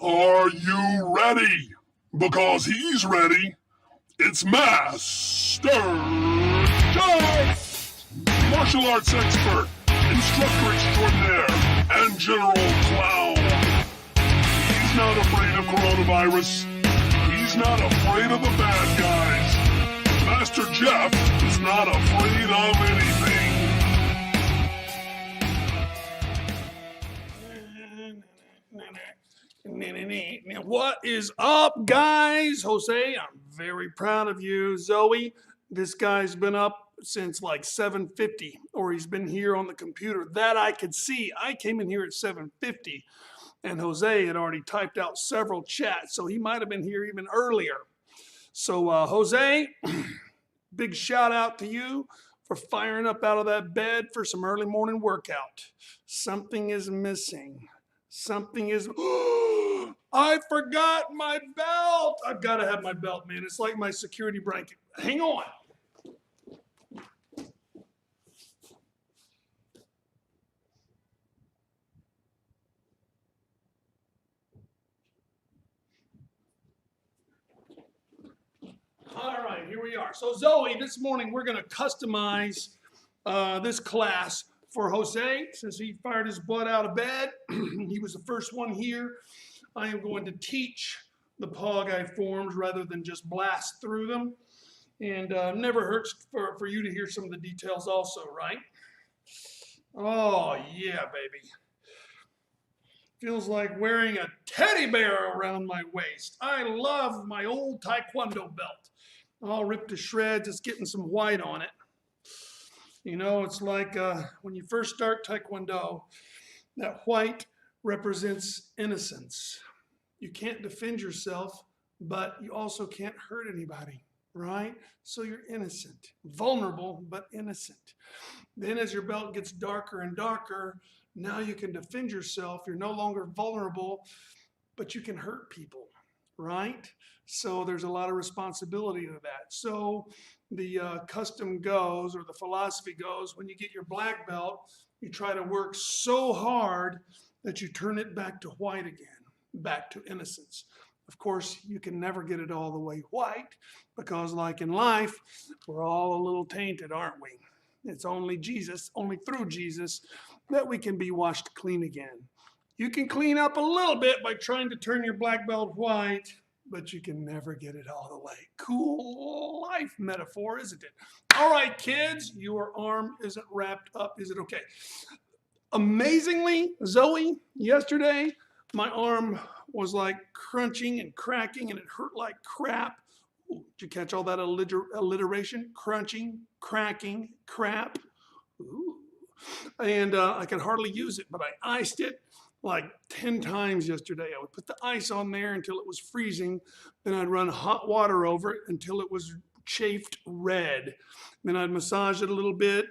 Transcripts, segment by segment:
Are you ready? Because he's ready. It's Master Jeff, martial arts expert, instructor extraordinaire, and general clown. He's not afraid of coronavirus. He's not afraid of the bad guys. Master Jeff is not afraid of anything. What is up, guys? Jose, I'm very proud of you. Zoe, this guy's been up since like 7:50, or he's been here on the computer. That I could see. I came in here at 7:50, and Jose had already typed out several chats, so he might have been here even earlier. So, Jose, big shout out to you for firing up out of that bed for some early morning workout. Something is missing. Something is. I forgot my belt. I've got to have my belt, man. It's like my security blanket. Hang on. All right, here we are. So Zoe, this morning we're going to customize this class for Jose, since he fired his butt out of bed. He was the first one here. I am going to teach the paw guy forms rather than just blast through them. And never hurts for you to hear some of the details also, right? Oh, yeah, baby. Feels like wearing a teddy bear around my waist. I love my old Taekwondo belt. All ripped to shreds, it's getting some white on it. You know, it's like when you first start Taekwondo, that white represents innocence. You can't defend yourself, but you also can't hurt anybody, right? So you're innocent, vulnerable, but innocent. Then as your belt gets darker and darker, now you can defend yourself. You're no longer vulnerable, but you can hurt people, right? So there's a lot of responsibility to that. So the custom goes, or the philosophy goes, when you get your black belt, you try to work so hard that you turn it back to white again, back to innocence. Of course, you can never get it all the way white, because like in life, we're all a little tainted, aren't we? It's only Jesus, only through Jesus, that we can be washed clean again. You can clean up a little bit by trying to turn your black belt white, but you can never get it all the way. Cool life metaphor, isn't it? All right, kids, your arm isn't wrapped up. Is it okay? Amazingly, Zoe, yesterday, my arm was like crunching and cracking, and it hurt like crap. Ooh, did you catch all that alliteration? Crunching, cracking, crap. Ooh. And I could hardly use it, but I iced it like 10 times yesterday. I would put the ice on there until it was freezing. Then I'd run hot water over it until it was chafed red. Then I'd massage it a little bit,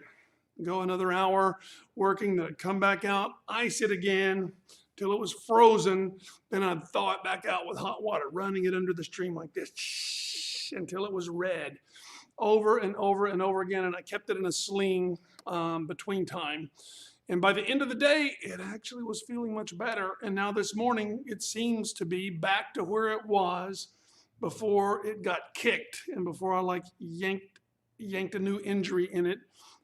go another hour working, then I'd come back out, ice it again till it was frozen. Then I'd thaw it back out with hot water, running it under the stream like this until it was red. Over and over and over again, and I kept it in a sling between time. And by the end of the day, it actually was feeling much better. And now this morning, it seems to be back to where it was before it got kicked and before I like yanked a new injury in it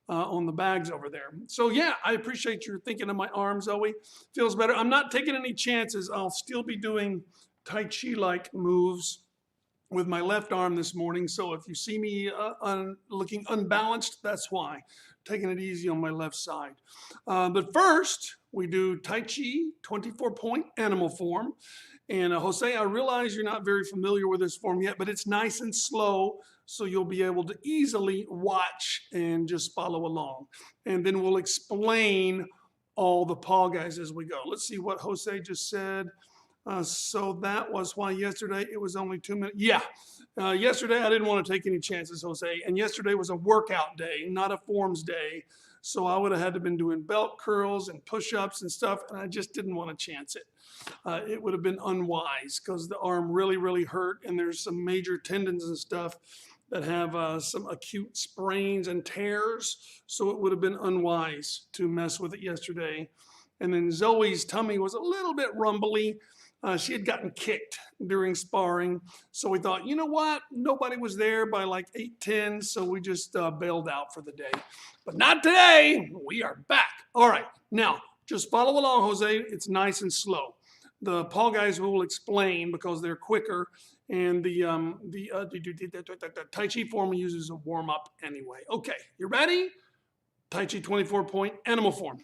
on the bags over there. So yeah, I appreciate your thinking of my arm, Zoe. Feels better. I'm not taking any chances. I'll still be doing Tai Chi-like moves with my left arm this morning. So if you see me looking unbalanced, that's why. Taking it easy on my left side. But first, we do Tai Chi, 24-point animal form. And Jose, I realize you're not very familiar with this form yet, but it's nice and slow, so you'll be able to easily watch and just follow along. And then we'll explain all the paw guys as we go. Let's see what Jose just said. So that was why yesterday it was only 2 minutes. Yeah, yesterday I didn't want to take any chances, Jose. And yesterday was a workout day, not a forms day. So I would have had to been doing belt curls and push-ups and stuff, and I just didn't want to chance it. It would have been unwise because the arm really, really hurt, and there's some major tendons and stuff that have some acute sprains and tears. So it would have been unwise to mess with it yesterday. And then Zoe's tummy was a little bit rumbly. She had gotten kicked during sparring. So we thought, you know what? Nobody was there by like 8:10, so we just bailed out for the day. But not today. We are back. All right. Now, just follow along, Jose. It's nice and slow. The Paul guys will explain because they're quicker, and the Tai Chi form uses a warm up anyway. Okay, you ready? Tai Chi 24-point animal form.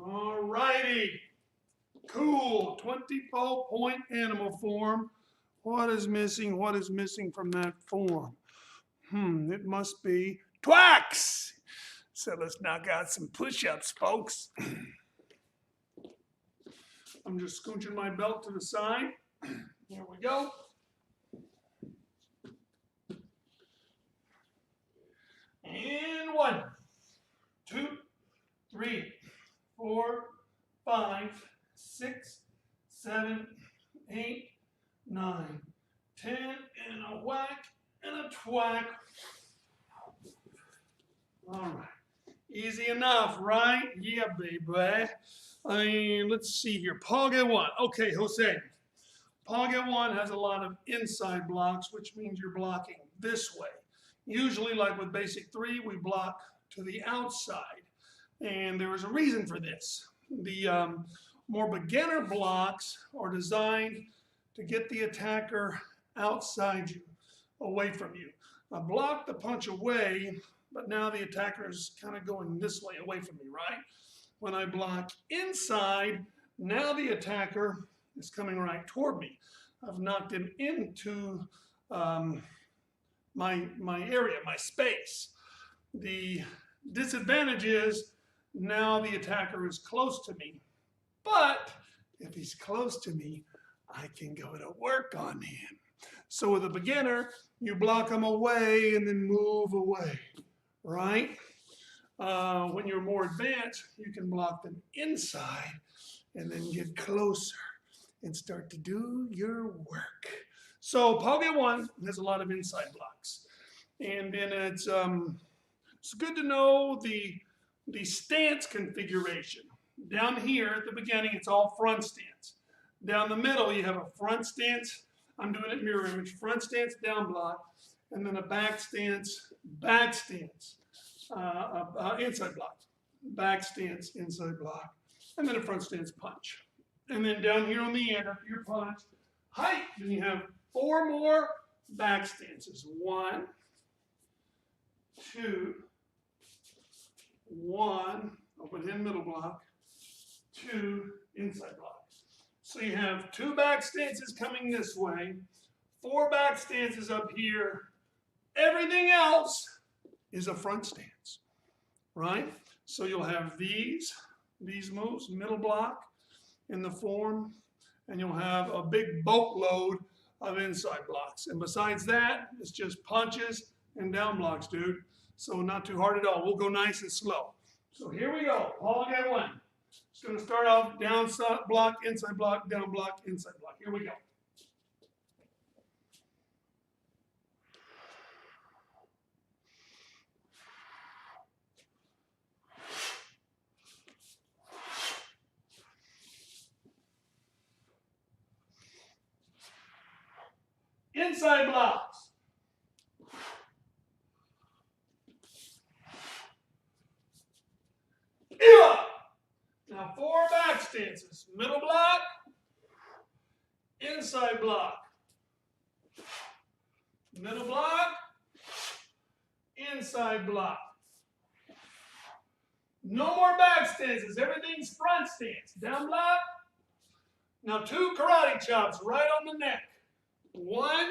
All righty. Cool. 24-point animal form. What is missing? What is missing from that form? It must be Twacks. So let's knock out some push-ups, folks. I'm just scooching my belt to the side. There we go. And 1, 2, 3, 4, 5, 6, 7, 8, 9, 10, and a whack and a twack. All right. Easy enough, right? Yeah, baby. Let's see here. Pocket one. Okay, Jose. Pocket one has a lot of inside blocks, which means you're blocking this way. Usually, like with basic 3, we block to the outside. And there is a reason for this. The more beginner blocks are designed to get the attacker outside you, away from you. I block the punch away, but now the attacker is kind of going this way, away from me, right? When I block inside, now the attacker is coming right toward me. I've knocked him into my area, my space. The disadvantage is now the attacker is close to me. But if he's close to me, I can go to work on him. So with a beginner, you block him away and then move away, right? When you're more advanced, you can block them inside and then get closer and start to do your work. So pocket one has a lot of inside blocks. And then it's good to know the stance configuration. Down here at the beginning, it's all front stance. Down the middle, you have a front stance. I'm doing it mirror image. Front stance, down block, and then a back stance, inside block. Back stance, inside block, and then a front stance punch. And then down here on the end, after your punch, height, then you have 4 more back stances. 1, 2, 1, open hand middle block, 2 inside block. So you have 2 back stances coming this way, 4 back stances up here. Everything else is a front stance, right? So you'll have these moves, middle block in the form, and you'll have a big boatload of inside blocks. And besides that, it's just punches and down blocks, dude. So not too hard at all. We'll go nice and slow. So here we go. Pocket one. It's going to start off down block, inside block, down block, inside block. Here we go. Inside blocks. Now 4 back stances. Middle block, inside block. Middle block, inside block. No more back stances. Everything's front stance. Down block. Now 2 karate chops right on the neck. 1,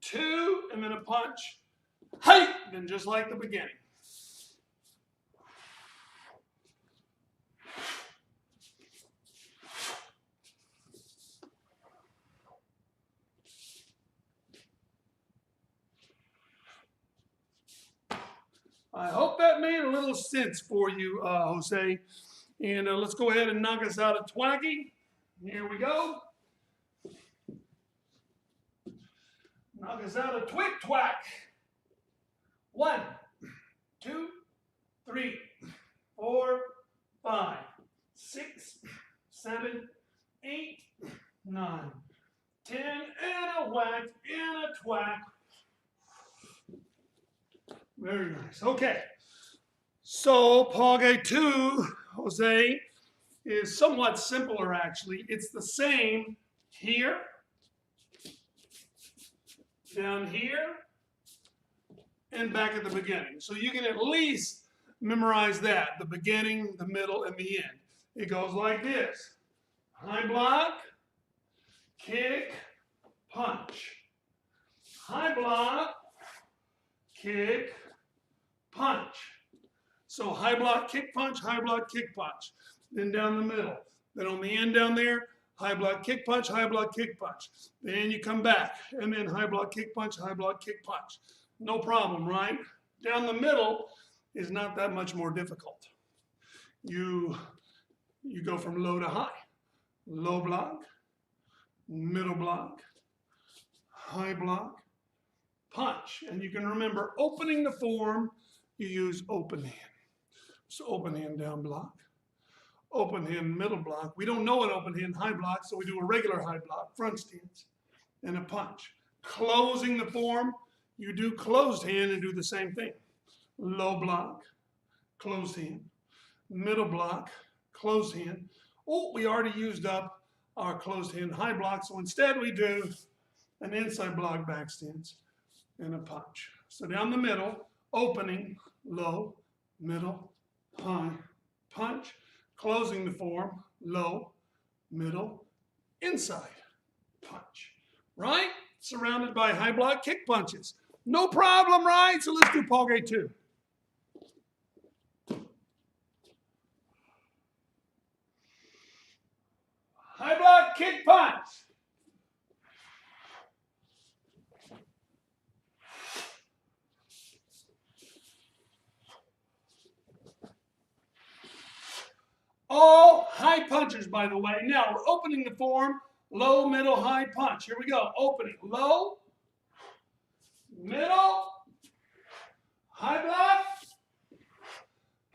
2, and then a punch. Hey! Then just like the beginning. I hope that made a little sense for you, Jose. And let's go ahead and knock us out a twacky. Here we go. Knock us out a twig twack. 1, 2, 3, 4, 5, 6, 7, 8, 9, 10, and a whack and a twack. Very nice. Okay. So Pocket 2, Jose, is somewhat simpler actually. It's the same here, down here, and back at the beginning. So you can at least memorize that, the beginning, the middle, and the end. It goes like this. High block, kick, punch. High block, kick, punch. So high block, kick, punch, high block, kick, punch. Then down the middle. Then on the end down there, high block, kick, punch, high block, kick, punch. Then you come back, and then high block, kick, punch, high block, kick, punch. No problem, right? Down the middle is not that much more difficult. You go from low to high. Low block, middle block, high block, punch. And you can remember opening the form, you use open hand. So open hand down block, open hand middle block. We don't know an open hand high block, so we do a regular high block, front stance, and a punch. Closing the form, you do closed hand and do the same thing. Low block, closed hand, middle block, closed hand. Oh, we already used up our closed hand high block, so instead we do an inside block back stance and a punch. So down the middle, opening, low, middle, high, punch, closing the form, low, middle, inside, punch. Right? Surrounded by high block kick punches. No problem, right? So let's do Paul Gay 2. High block kick punch. All high punches, by the way. Now we're opening the form, low, middle, high punch. Here we go. Opening, low, middle, high block,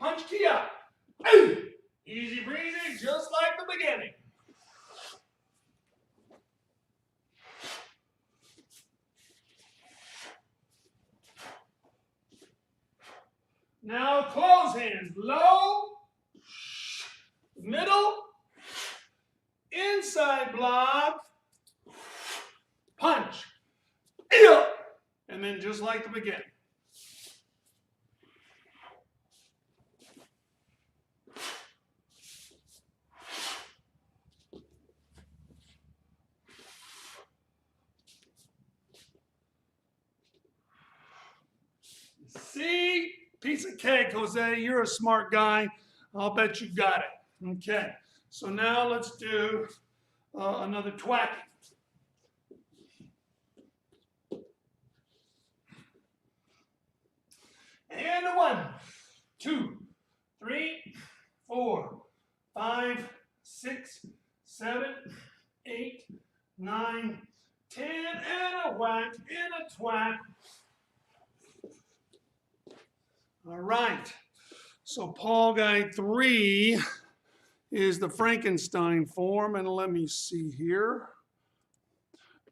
punch key up. Easy breezy, just like the beginning. Now close hands, low, middle, inside block, punch, and then just like the beginning. See? Piece of cake, Jose. You're a smart guy. I'll bet you got it. Okay. So now let's do another twack. And a 1, 2, 3, 4, 5, 6, 7, 8, 9, 10, and a whack, and a twack. All right, so Paul Guy 3 is the Frankenstein form, and let me see here.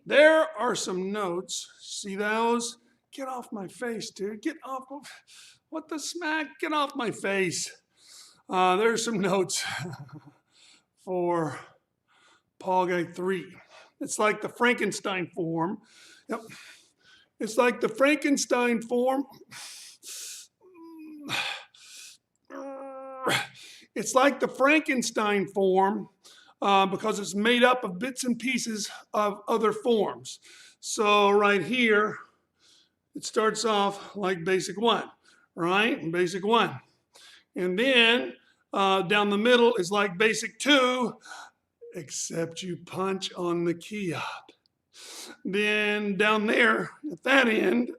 There are some notes. See those? Get off my face, dude. Get off of, what the smack? Get off my face. There's some notes for Paul Guy 3. It's like the Frankenstein form. Yep. It's like the Frankenstein form. It's like the Frankenstein form because it's made up of bits and pieces of other forms. So right here, it starts off like basic 1, right? Basic 1. And then down the middle is like basic 2, except you punch on the key up. Then down there at that end,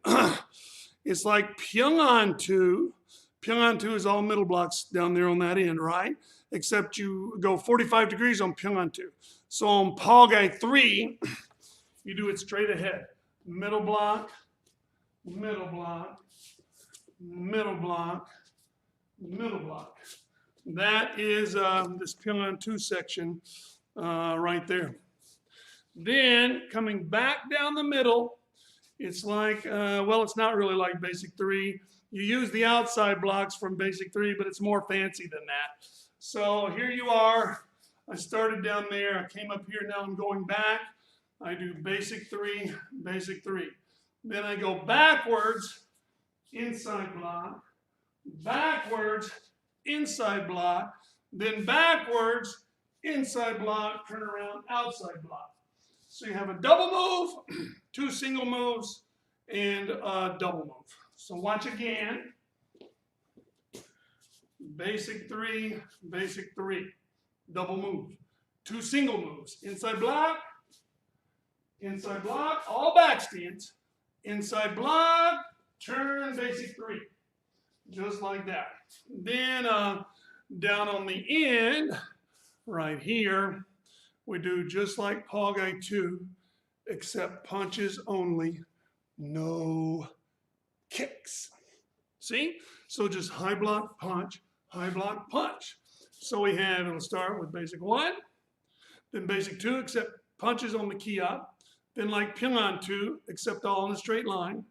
it's like Pyongan 2. Pyongan 2 is all middle blocks down there on that end, right? Except you go 45 degrees on Pyongan 2. So on Paul Guy 3, you do it straight ahead. Middle block, middle block, middle block, middle block. That is this Pyongan 2 section right there. Then coming back down the middle, it's like, well, it's not really like basic 3. You use the outside blocks from basic 3, but it's more fancy than that. So here you are. I started down there. I came up here. Now I'm going back. I do basic 3, basic 3. Then I go backwards, inside block, backwards, inside block, then backwards, inside block, turn around, outside block. So you have a double move, 2 single moves, and a double move. So watch again. Basic 3, double move. 2 single moves. Inside block, all back stance. Inside block, turn, basic 3. Just like that. Then down on the end, right here, we do just like Paul Guy 2, except punches only, no kicks. See? So just high block, punch, high block, punch. So we have, it'll start with basic 1, then basic 2, except punches on the key up, then like Pyongan 2, except all in a straight line,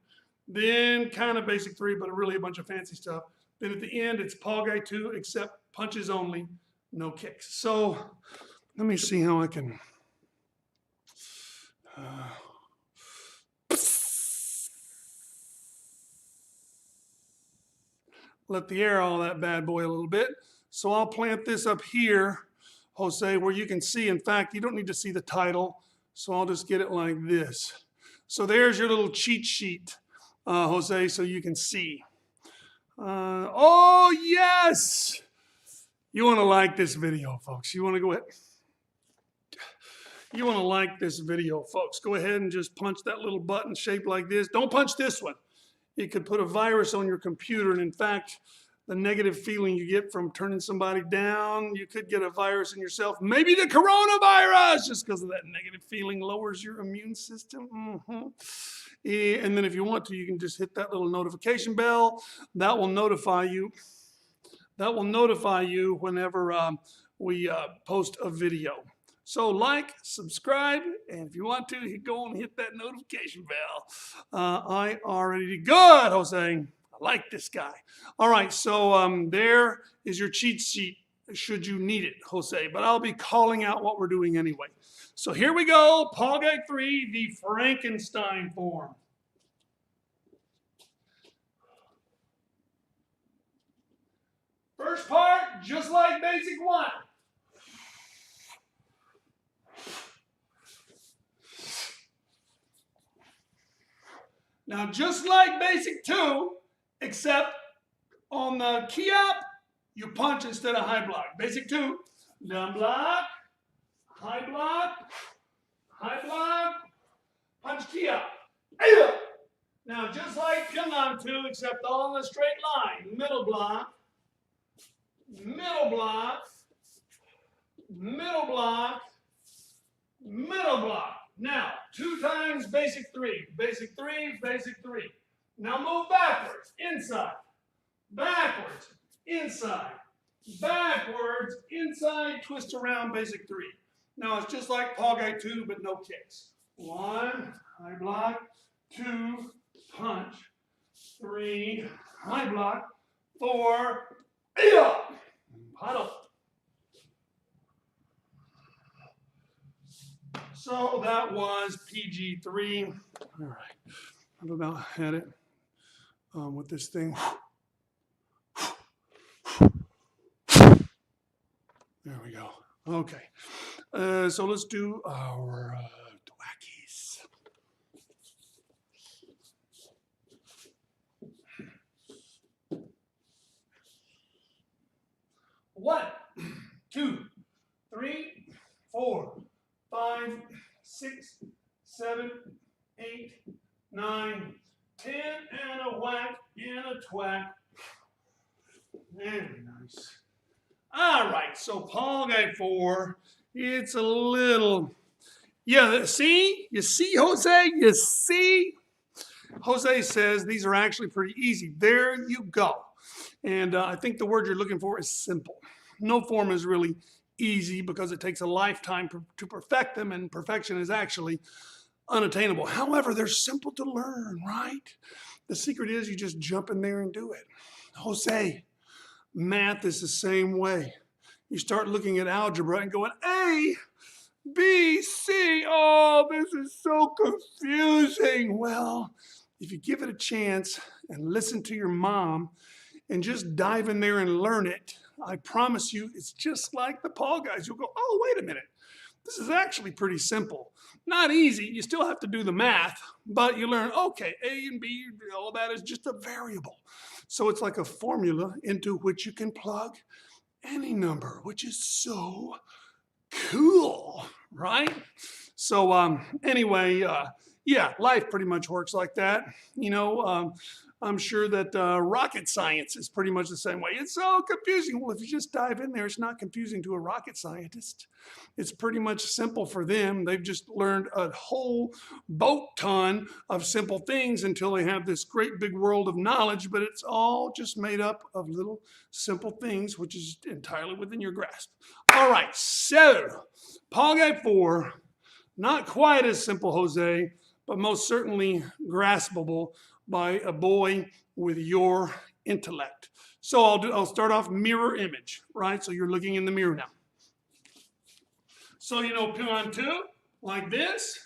then kind of basic 3, but really a bunch of fancy stuff. Then at the end, it's Palgai 2, except punches only, no kicks. So let me see how I can. Let the air out of that bad boy a little bit. So I'll plant this up here, Jose, where you can see. In fact, you don't need to see the title. So I'll just get it like this. So there's your little cheat sheet, Jose, so you can see. Oh, yes. You want to like this video, folks. You want to go ahead. You want to like this video, folks. Go ahead and just punch that little button shaped like this. Don't punch this one. It could put a virus on your computer. And in fact, the negative feeling you get from turning somebody down, you could get a virus in yourself. Maybe the coronavirus, just because of that negative feeling lowers your immune system. And then if you want to, you can just hit that little notification bell. That will notify you. That will notify you whenever we post a video. So like, subscribe, and if you want to, you go and hit that notification bell. I already good, Jose. I like this guy. All right, so there is your cheat sheet should you need it, Jose. But I'll be calling out what we're doing anyway. So here we go, Palgai 3, the Frankenstein form. First part, just like basic 1. Now, just like basic 2, except on the key up, you punch instead of high block. Basic 2, down block, high block, punch key up. Now, just like Pyongan 2, except all in a straight line. Middle block, middle block, middle block, middle block. Now, 2 times basic 3. Basic 3, basic 3. Now move backwards, inside, backwards, inside, backwards, inside, twist around, basic 3. Now it's just like Palgai 2, but no kicks. 1, high block, 2, punch, 3, high block, 4, paddle. So that was PG3. All right, I've about had it with this thing. There we go. Okay, so let's do our Twackies. One, 2, 3, 4, 5, 6, 7, 8, 9, 10, and a whack and a twack. Very nice. All right, so Palgai 4, it's a little, yeah, see? You see, Jose? You see? Jose says these are actually pretty easy. There you go. And I think the word you're looking for is simple. No form is really easy because it takes a lifetime to perfect them, and perfection is actually unattainable. However, they're simple to learn, right? The secret is you just jump in there and do it. Jose, math is the same way. You start looking at algebra and going, A, B, C, oh, this is so confusing. Well, if you give it a chance and listen to your mom and just dive in there and learn it, I promise you, it's just like the Palgais. You'll go, oh, wait a minute. This is actually pretty simple. Not easy. You still have to do the math, but you learn, okay, A and B, all that is just a variable. So it's like a formula into which you can plug any number, which is so cool, right? So anyway, yeah, life pretty much works like that. You know, I'm sure that rocket science is pretty much the same way. It's so confusing. Well, if you just dive in there, it's not confusing to a rocket scientist. It's pretty much simple for them. They've just learned a whole boat ton of simple things until they have this great big world of knowledge, but it's all just made up of little simple things, which is entirely within your grasp. All right, so Paul Guy 4, not quite as simple, Jose, but most certainly graspable by a boy with your intellect. So I'll start off mirror image, right? So you're looking in the mirror now. So you know Pyongan 2, like this.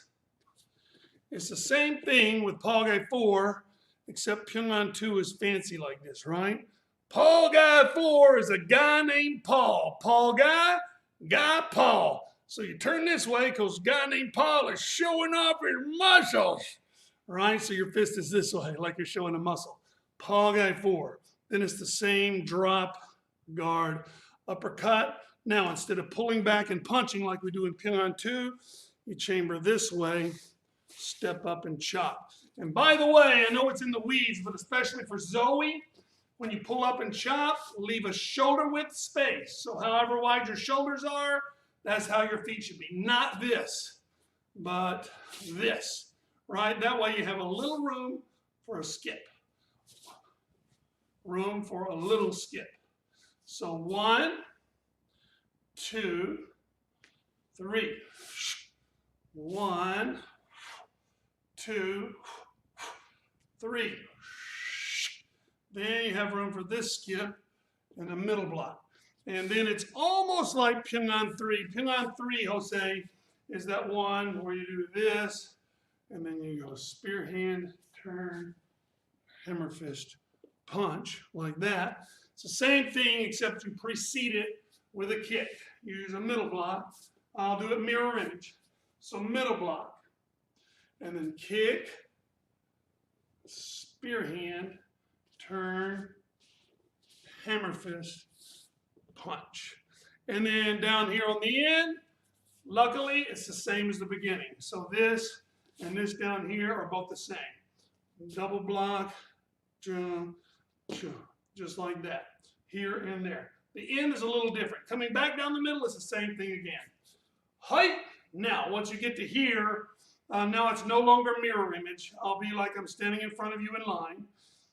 It's the same thing with Paul Guy 4, except Pyongan 2 is fancy like this, right? Paul Guy 4 is a guy named Paul. Paul Guy, Guy Paul. So you turn this way because a guy named Paul is showing off his muscles, right? So your fist is this way, like you're showing a muscle. Paul Guy 4. Then it's the same drop, guard, uppercut. Now, instead of pulling back and punching like we do in Pyongan 2, you chamber this way, step up and chop. And by the way, I know it's in the weeds, but especially for Zoe, when you pull up and chop, leave a shoulder width space. So however wide your shoulders are, that's how your feet should be. Not this, but this, right? That way you have a little room for a skip. Room for a little skip. So 1, 2, 3. 1, 2, 3. Then you have room for this skip and a middle block. And then it's almost like Pyongan 3. Pyongan 3, Jose, is that one where you do this, and then you go spear hand, turn, hammer fist, punch, like that. It's the same thing, except you precede it with a kick. You use a middle block. I'll do it mirror image. So middle block, and then kick, spear hand, turn, hammer fist, punch. And then down here on the end, luckily, it's the same as the beginning. So this and this down here are both the same. Double block, jump, just like that, here and there. The end is a little different. Coming back down the middle is the same thing again. Height. Now, once you get to here, now it's no longer mirror image. I'll be like I'm standing in front of you in line.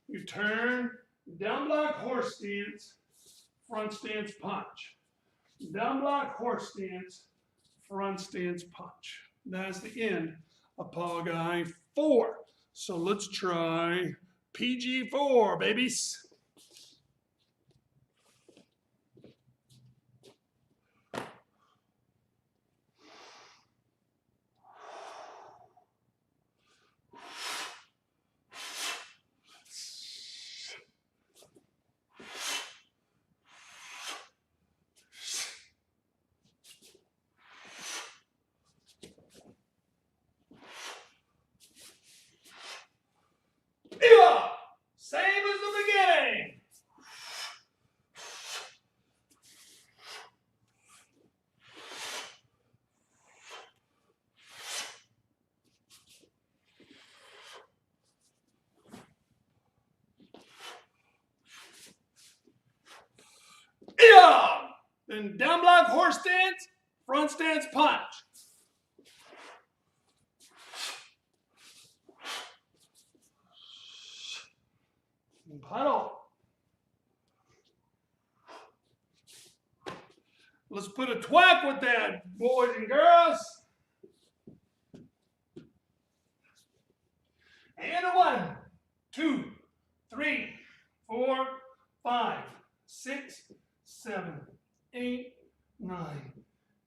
You turn, down block, horse stance, front stance, punch. Down block, horse stance, front stance, punch. That's the end of Paul Guy 4. So let's try PG4, babies. Same as the beginning. Then down block, horse stance, front stance, punch. Puddle. Let's put a twack with that, boys and girls. And a 1, 2, 3, 4, 5, 6, 7, 8, 9,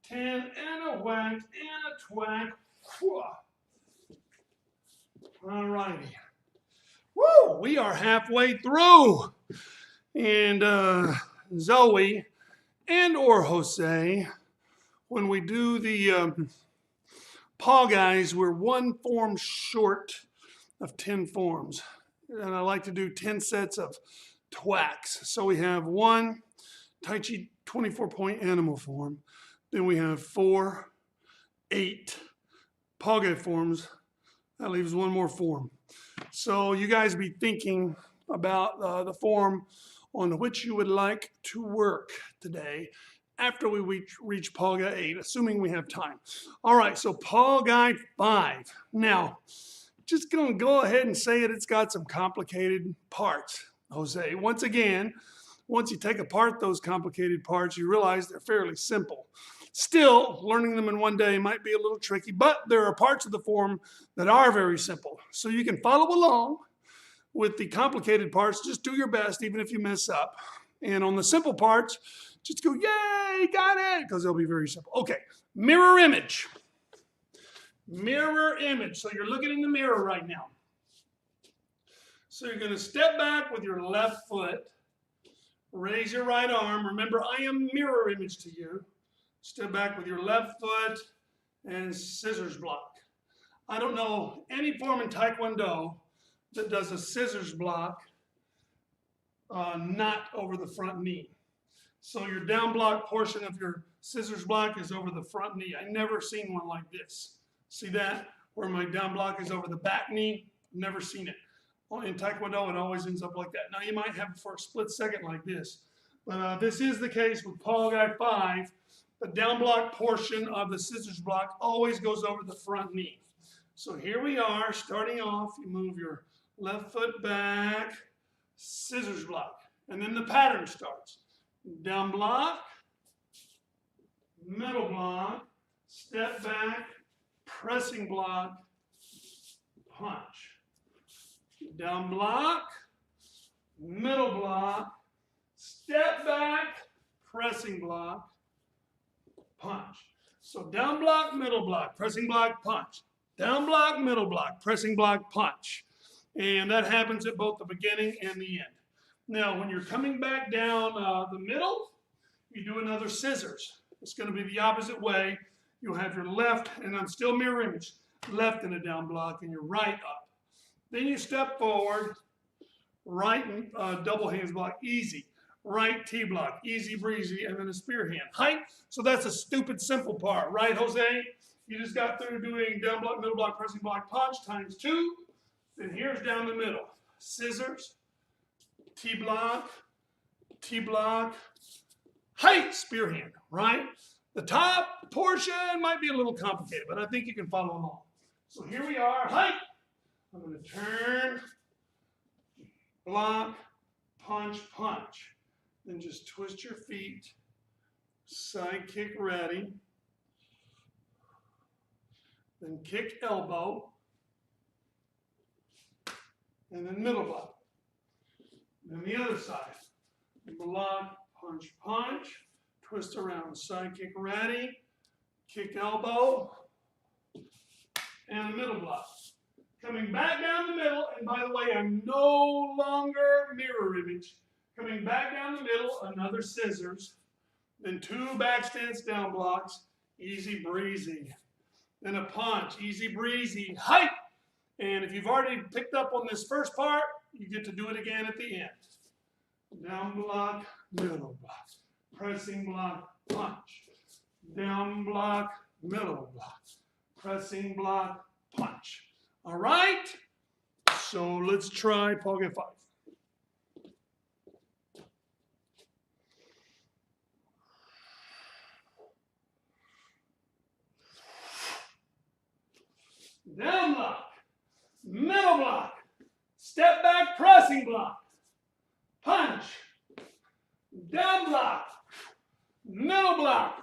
10, and a whack and a twack. All righty. Woo! We are halfway through. And Zoe and or Jose, when we do the paw guys, we're 1 form short of 10 forms. And I like to do 10 sets of twacks. So we have 1 Tai Chi 24-point animal form. Then we have 4, 8 paw guy forms. That leaves 1 more form. So you guys be thinking, about the form on which you would like to work today after we reach Paul Guide 8, assuming we have time. All right, so Paul Guide 5. Now, just going to go ahead and say it. It's got some complicated parts, Jose. Once again, once you take apart those complicated parts, you realize they're fairly simple. Still, learning them in one day might be a little tricky, but there are parts of the form that are very simple. So you can follow along with the complicated parts. Just do your best, even if you mess up. And on the simple parts, just go, yay, got it, because they'll be very simple. Okay, mirror image. Mirror image. So you're looking in the mirror right now. So you're going to step back with your left foot. Raise your right arm. Remember, I am mirror image to you. Step back with your left foot and scissors block. I don't know any form in Taekwondo that does a scissors block not over the front knee. So your down block portion of your scissors block is over the front knee. I've never seen one like this. See that? Where my down block is over the back knee? Never seen it. In Taekwondo, it always ends up like that. Now, you might have it for a split second like this. But this is the case with Paul Guide 5. The down block portion of the scissors block always goes over the front knee. So here we are, starting off. You move your left foot back, scissors block. And then the pattern starts. Down block, middle block, step back, pressing block, punch. Down block, middle block, step back, pressing block, punch. So down block, middle block, pressing block, punch. Down block, middle block, pressing block, punch. And that happens at both the beginning and the end. Now, when you're coming back down the middle, you do another scissors. It's going to be the opposite way. You'll have your left, and I'm still mirror image, left in a down block and your right up. Then you step forward, right double hands block, easy. Right T block, easy breezy, and then a spear hand. Height, so that's a stupid simple part, right, Jose? You just got through doing down block, middle block, pressing block, punch times 2. Then here's down the middle. Scissors, T block, height, spear hand, right? The top portion might be a little complicated, but I think you can follow along. So here we are, height. I'm going to turn, block, punch, punch. Then just twist your feet, side kick ready. Then kick elbow. And then middle block. Then the other side. Block, punch, punch. Twist around, side kick ready. Kick elbow. And a middle block. Coming back down the middle, and by the way, I'm no longer mirror image. Coming back down the middle, another scissors. Then 2 back stance down blocks, easy breezy. Then a punch, easy breezy, height. And if you've already picked up on this first part, you get to do it again at the end. Down block, middle block. Pressing block, punch. Down block, middle block. Pressing block, punch. All right, so let's try Paul Guide 5. Down block, middle block, step back pressing block, punch, down block, middle block,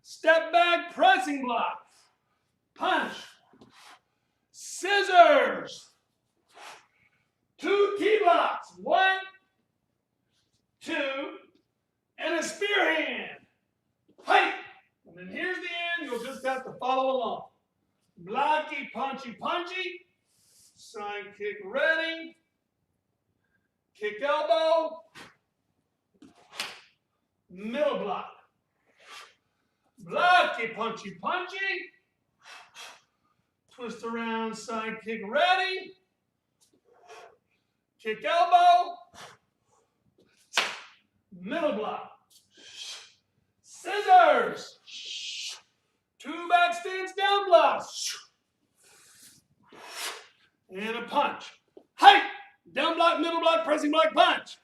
step back pressing block, punch, scissors, 2 T blocks, 1, 2, and a spear hand, height. And then here's the end, you'll just have to follow along. Blocky, punchy, punchy, side kick ready, kick elbow, middle block. Blocky, punchy, punchy, twist around, side kick ready, kick elbow, middle block, scissors, 2 back stance down blocks, and a punch. Height, Down block, middle block, pressing block, punch.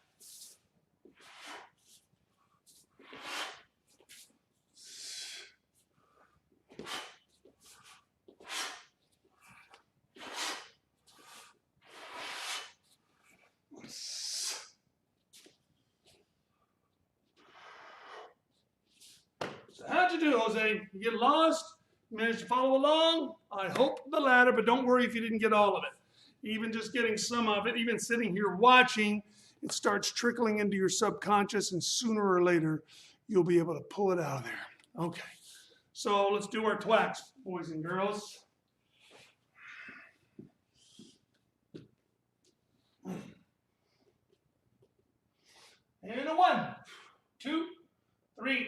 So how'd you do, Jose? You get lost? Managed to follow along? I hope the latter, but don't worry if you didn't get all of it. Even just getting some of it, even sitting here watching, it starts trickling into your subconscious, and sooner or later, you'll be able to pull it out of there. Okay, so let's do our twacks, boys and girls. And a 1, 2, 3,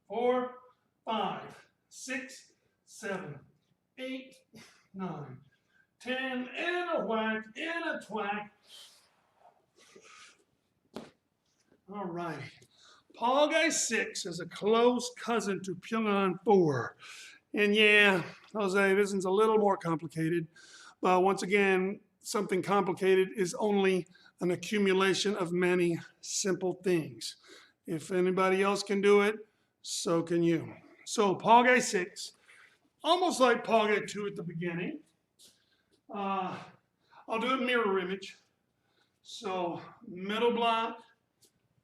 4, 5, 6, 7, 8, 9, 10, and a whack, and a twack. All right. Paul Guy 6 is a close cousin to Pyongan 4. And yeah, Jose, this one's a little more complicated. But once again, something complicated is only an accumulation of many simple things. If anybody else can do it, so can you. So Paul Guy 6, almost like Paul Guy 2 at the beginning. I'll do a mirror image. So middle block,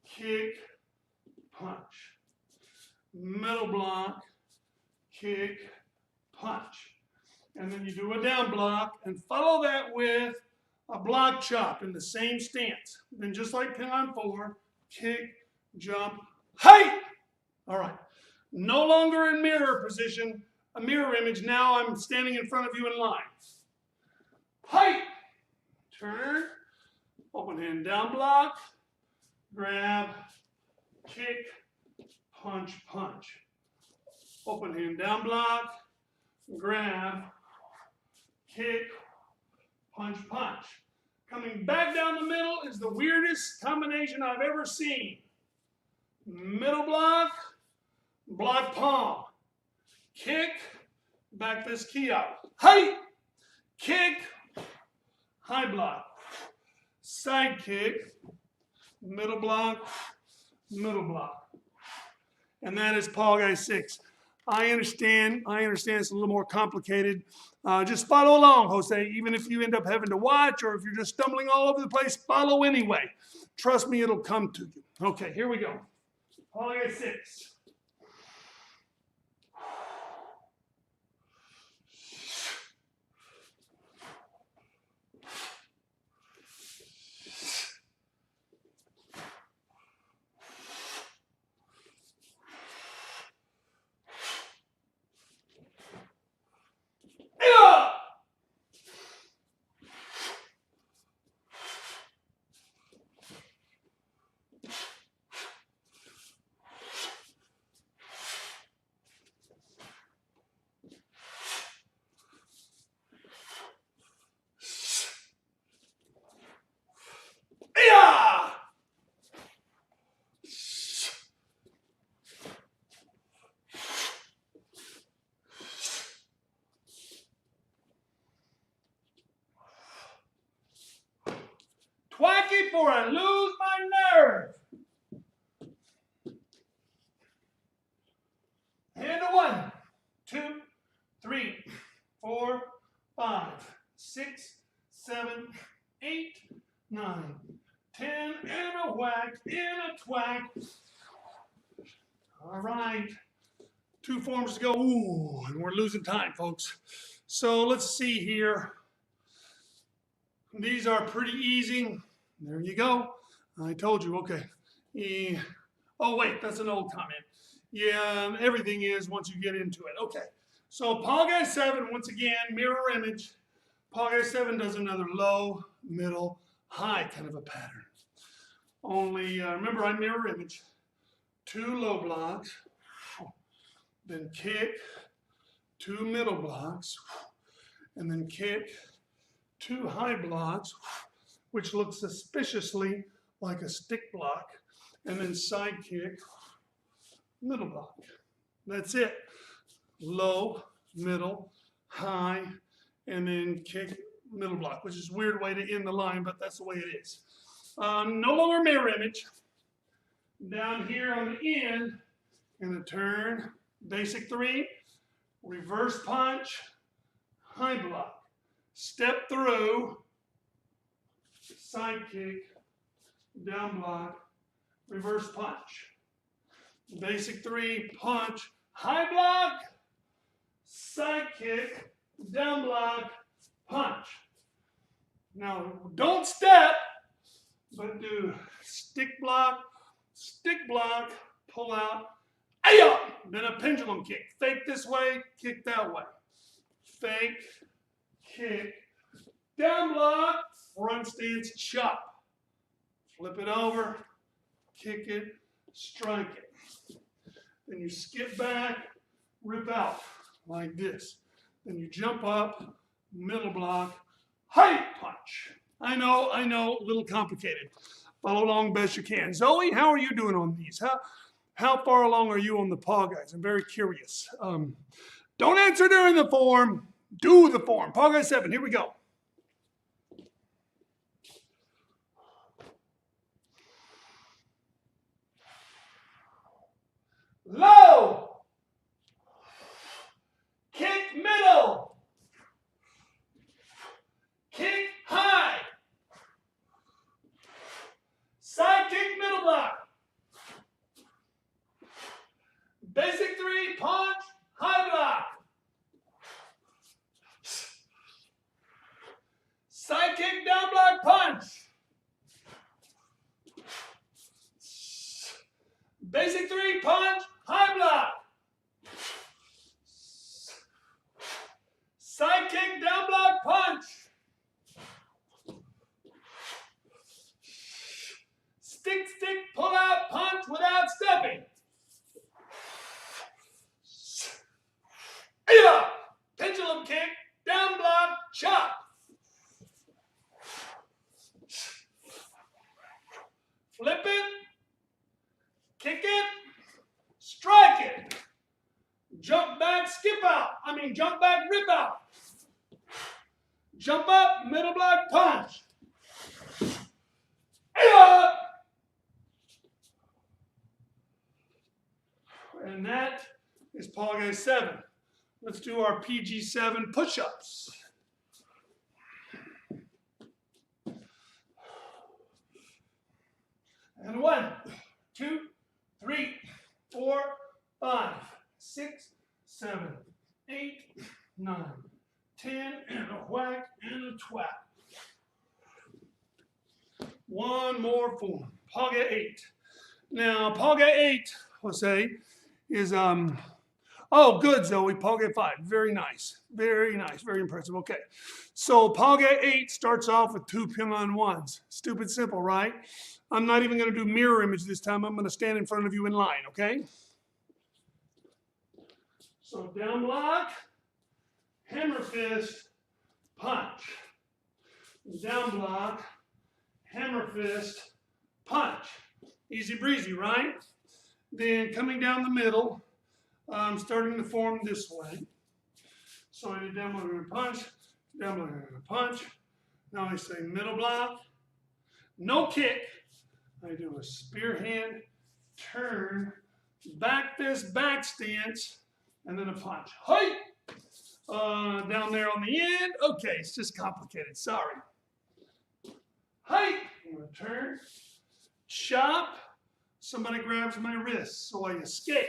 kick, punch. Middle block, kick, punch. And then you do a down block and follow that with a block chop in the same stance. Then just like Pyongan 4, kick, jump, height. All right. No longer in mirror position, a mirror image. Now I'm standing in front of you in line. Height. Turn. Open hand down block. Grab. Kick. Punch, punch. Open hand down block. Grab. Kick. Punch, punch. Coming back down the middle is the weirdest combination I've ever seen. Middle block. Block palm. Kick. Back this key out. Height. Kick. High block. Side kick. Middle block. Middle block. And that is Paul Guy 6. I understand it's a little more complicated. Just follow along, Jose. Even if you end up having to watch or if you're just stumbling all over the place, follow anyway. Trust me, it'll come to you. Okay, here we go. Paul Guy 6. Twacky for I lose my nerve. And a 1, 2, 3, 4, 5, 6, 7, 8, 9, 10, and a whack, and a twack. All right. 2 forms to go. Ooh, and we're losing time, folks. So let's see here. These are pretty easy. There you go. I told you, okay. Oh, wait, that's an old comment. Yeah, everything is once you get into it. Okay, so Paul Guy 7, once again, mirror image. Paul Guy 7 does another low, middle, high kind of a pattern. Only, remember, I mirror image. 2 low blocks, then kick, 2 middle blocks, and then kick, 2 high blocks, which looks suspiciously like a stick block, and then side kick, middle block. That's it. Low, middle, high, and then kick middle block, which is a weird way to end the line, but that's the way it is. No longer mirror image. Down here on the end, gonna turn, basic 3, reverse punch, high block, step through, side kick, down block, reverse punch. Basic 3, punch, high block, side kick, down block, punch. Now, don't step, but do stick block, pull out, ay-ya! Then a pendulum kick. Fake this way, kick that way. Fake, kick, down block, front stance, chop. Flip it over, kick it, strike it. Then you skip back, rip out, like this. Then you jump up, middle block, height punch. I know, a little complicated. Follow along best you can. Zoe, how are you doing on these? How far along are you on the paw guys? I'm very curious. Don't answer during the form, do the form. Paw guy 7, here we go. Low, kick middle, kick high, side kick middle block, basic 3, punch, high block, side kick down block punch, basic 3, punch, high block, side kick down block punch, stick, pull out, punch without stepping. Yeah. Pendulum kick, down block, chop. Flip it, kick it, strike it. Jump back, skip out. Jump back, rip out. Jump up, middle block, punch. Yeah. And that is paw guy 7. Let's do our PG7 push-ups. And 1, 2, 3, 4, 5, 6, 7, 8, 9, 10, and a whack and a twat. One more form, paw guy 8. Now, paw guy 8, Jose, is, oh, good, Zoe, paw guy 5. Very nice, very impressive. Okay, so paw guy 8 starts off with 2 pin-on-1s. Stupid simple, right? I'm not even going to do mirror image this time. I'm going to stand in front of you in line, okay? So down block, hammer fist, punch. Down block, hammer fist, punch. Easy breezy, right? Then coming down the middle, I'm starting to form this way. So I do down block and punch, down block and punch. Now I say middle block, no kick. I do a spear hand, turn, back fist, back stance, and then a punch. Hey! Down there on the end. Okay, it's just complicated. Sorry. Hey! I'm going to turn, chop. Somebody grabs my wrist, so I escape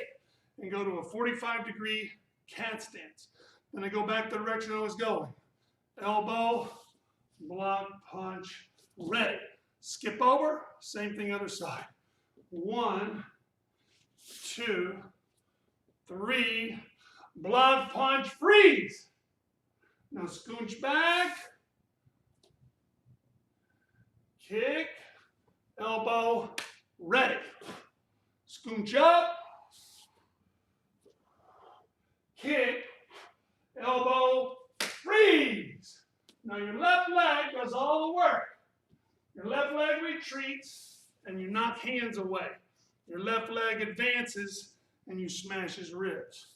and go to a 45-degree cat stance. Then I go back the direction I was going. Elbow, block, punch, ready. Skip over, same thing other side. 1, 2, 3, block, punch, freeze. Now scooch back, kick, elbow, ready. Scooch up, kick, elbow, freeze. Now your left leg does all the work. Your left leg retreats and you knock hands away. Your left leg advances and you smash his ribs.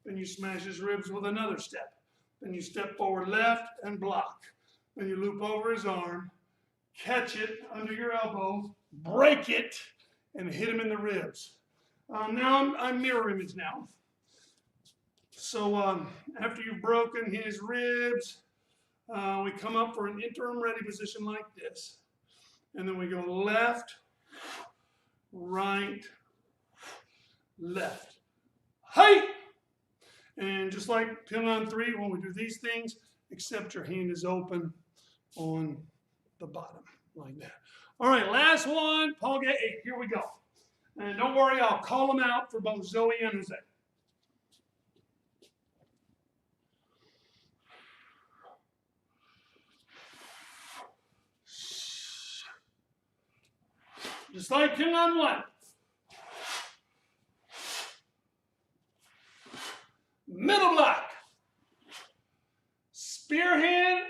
Then you smash his ribs with another step. Then you step forward left and block. Then you loop over his arm, catch it under your elbow, break it, and hit him in the ribs. Now I'm mirror image now. So after you've broken his ribs, we come up for an interim ready position like this. And then we go left, right, left. Hey! And just like 10 on 3, when we do these things, except your hand is open on the bottom, like that. All right, last one, Paul get 8. Here we go. And don't worry, I'll call them out for both Zoe and Jose. Just like 10 on 1. Middle block. Spear hand,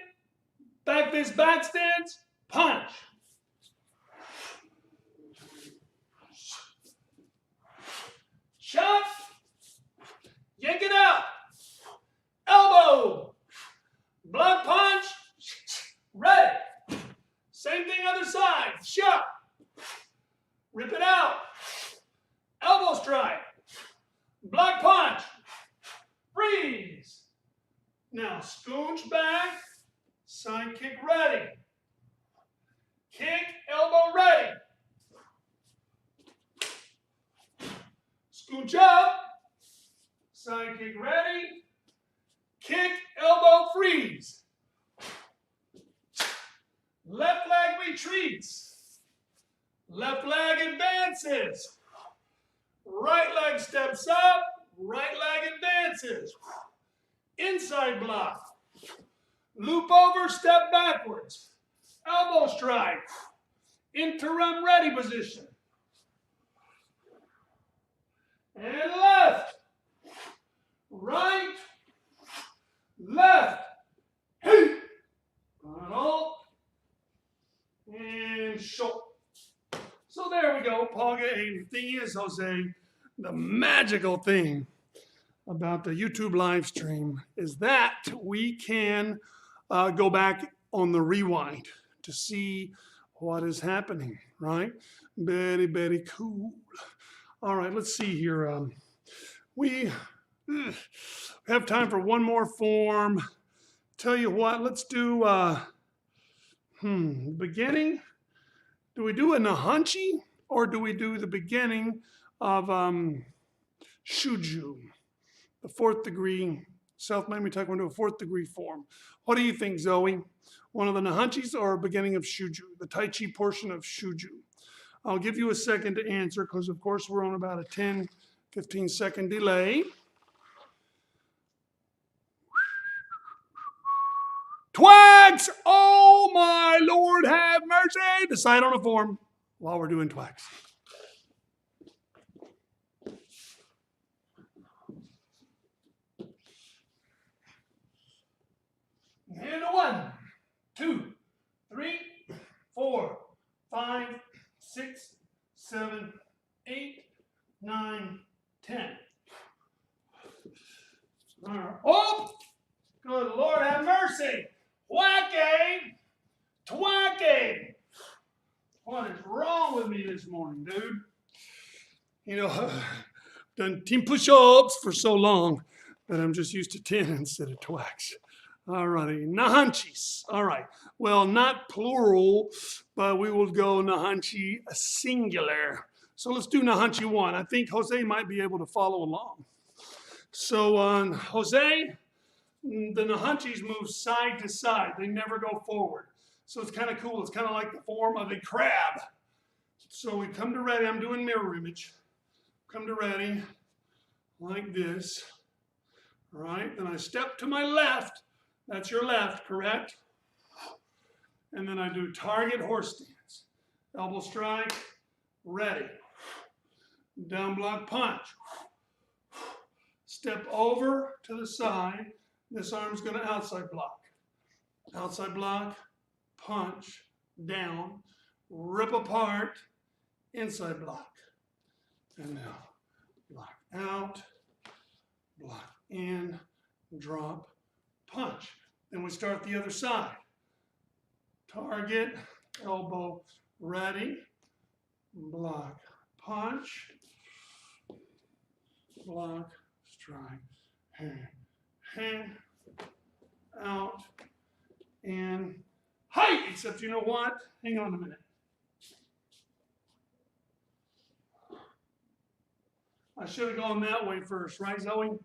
back fist, back stance, punch. Shot, yank it out. Elbow, block punch, ready. Same thing other side, shot. Rip it out. Elbow strike, block punch, freeze. Now scooch back, side kick ready. Kick, elbow ready. Scooch up, side kick ready. Kick, elbow freeze. Left leg retreats. Left leg advances. Right leg steps up, right leg advances. Inside block. Loop over, step backwards. Elbow strike. Interim ready position. And left. Right. Left. Hey. Hold. And short. So there we go, Paul. And the thing is, Jose, the magical thing about the YouTube live stream is that we can go back on the rewind to see what is happening, right? Very, very cool. All right, let's see here. We have time for one more form. Tell you what, let's do beginning. Do we do a Nahanchi or do we do the beginning of Shuju, the 4th degree, South Miami Taekwondo 4th degree form? What do you think, Zoe? One of the Nahanchis or beginning of Shuju, the Tai Chi portion of Shuju? I'll give you a second to answer because, of course, we're on about a 10, 15-second delay. Twacks! Oh, my Lord, have mercy! Decide on a form while we're doing Twacks. And 1, 2, 3, 4, 5, 6, 7, 8, 9, 10. All right. Oh! Good Lord, have mercy! Whack-a! Twack-a! What is wrong with me this morning, dude? You know, I've done team push-ups for so long that I'm just used to 10 instead of Twacks. All righty, Nahanchis. All right. Well, not plural, but we will go Nahanchi singular. So let's do Nahanchi 1. I think Jose might be able to follow along. So Jose, the Nahanchis move side to side. They never go forward. So it's kind of cool. It's kind of like the form of a crab. So we come to ready. I'm doing mirror image. Come to ready like this. All right. Then I step to my left. That's your left, correct? And then I do target horse stance. Elbow strike, ready. Down block punch. Step over to the side. This arm's going to outside block. Outside block, punch, down, rip apart, inside block. And now block out, block in, drop, punch. Then we start the other side. target, elbow, ready, block, punch, block, strike, hand, out, and height. Except you know what? Hang on a minute. I should have gone that way first, right, Zoe?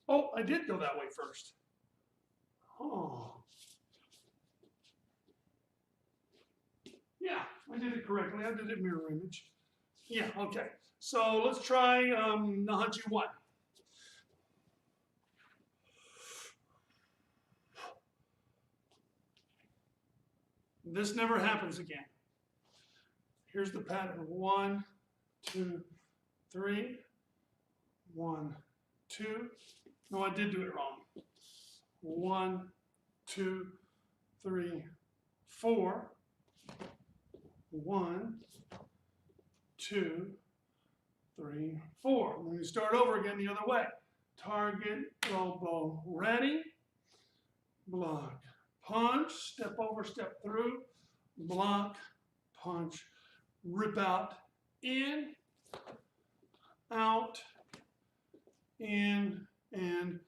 Oh, I did go that way first. Oh. Yeah, I did it correctly. I did it mirror image. Yeah, okay. So let's try Nahanchi 1. This never happens again. Here's the pattern. 1, 2, 3. 1, 2. No, I did do it wrong. 1, 2, 3, 4. 1, 2, 3, 4. Let me start over again the other way. Target, elbow, ready, block, punch, step over, step through, block, punch, rip out, in, out, in, and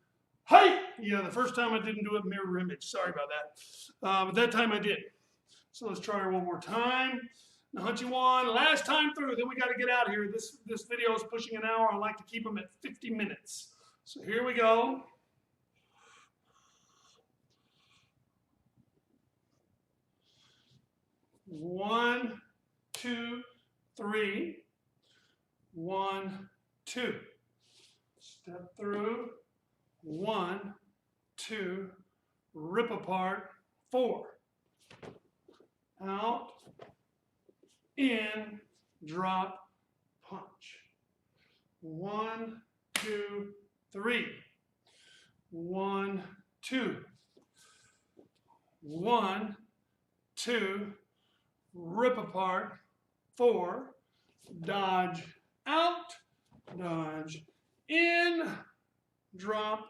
height. Yeah, the first time I didn't do it mirror image. Sorry about that. But that time I did. So let's try her one more time. Nahanchi 1, last time through, then we got to get out of here. This video is pushing an hour. I like to keep them at 50 minutes. So here we go. One, 2, 3. 1, 2. Step through. 1, 2. Rip apart. 4. Out, in, drop, punch. 1, 2, 3. 1, 2. 1, 2. Rip apart. 4. Dodge out, dodge in, drop.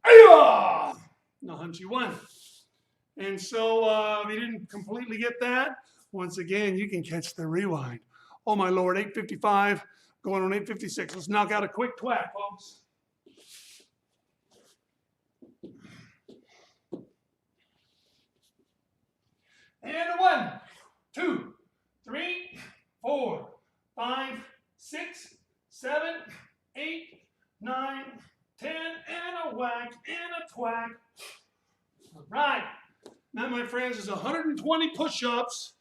Ayah! Nahanchi 1. And so if you didn't completely get that, once again, you can catch the rewind. Oh my Lord, 8:55, going on 8:56. Let's knock out a quick twack, folks. And 1, 2, 3, 4, 5, 6, 7, 8, 9, 10, and a whack, and a twack. All right. That, my friends, is 120 push-ups,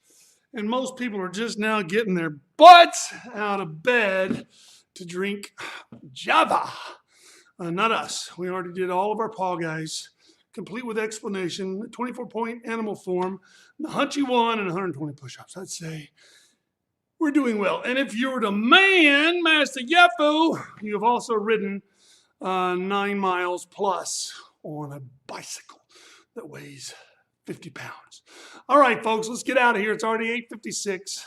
and most people are just now getting their butts out of bed to drink Java. Not us. We already did all of our paw guys, complete with explanation, 24-point animal form, Nahanchi 1, and 120 push-ups. I'd say we're doing well. And if you're the man, Master Yafu, you've also ridden 9 miles plus on a bicycle that weighs 50 pounds. All right, folks, let's get out of here. It's already 8:56.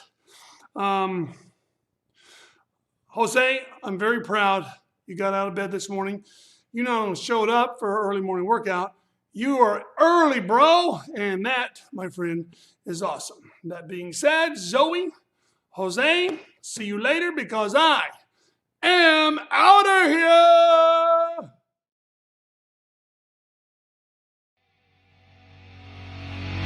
Jose, I'm very proud you got out of bed this morning. You not only showed up for our early morning workout, you are early, bro. And that, my friend, is awesome. That being said, Zoe, Jose, see you later because I am out of here.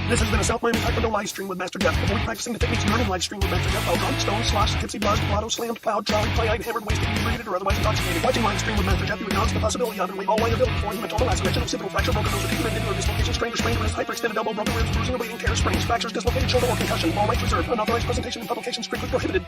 This has been a South Miami Taekwondo live stream with Master Jeff. Avoid practicing the techniques learned in live stream with Master Jeff while drunk, stoned, sloshed, tipsy, buzzed, blotto, slammed, plowed, trolley, play-eyed, hammered, wasted, inebriated, or otherwise intoxicated. Watching live stream with Master Jeff, you acknowledge the possibility of and waive all liability for hematoma, laceration, occipital fracture, broken nose, acute or dislocation, sprained wrist, hyperextended elbow, broken ribs, bruising or bleeding, tears, sprains, fractures, dislocated shoulder, or concussion. All rights reserved. Unauthorized presentation and publication strictly prohibited.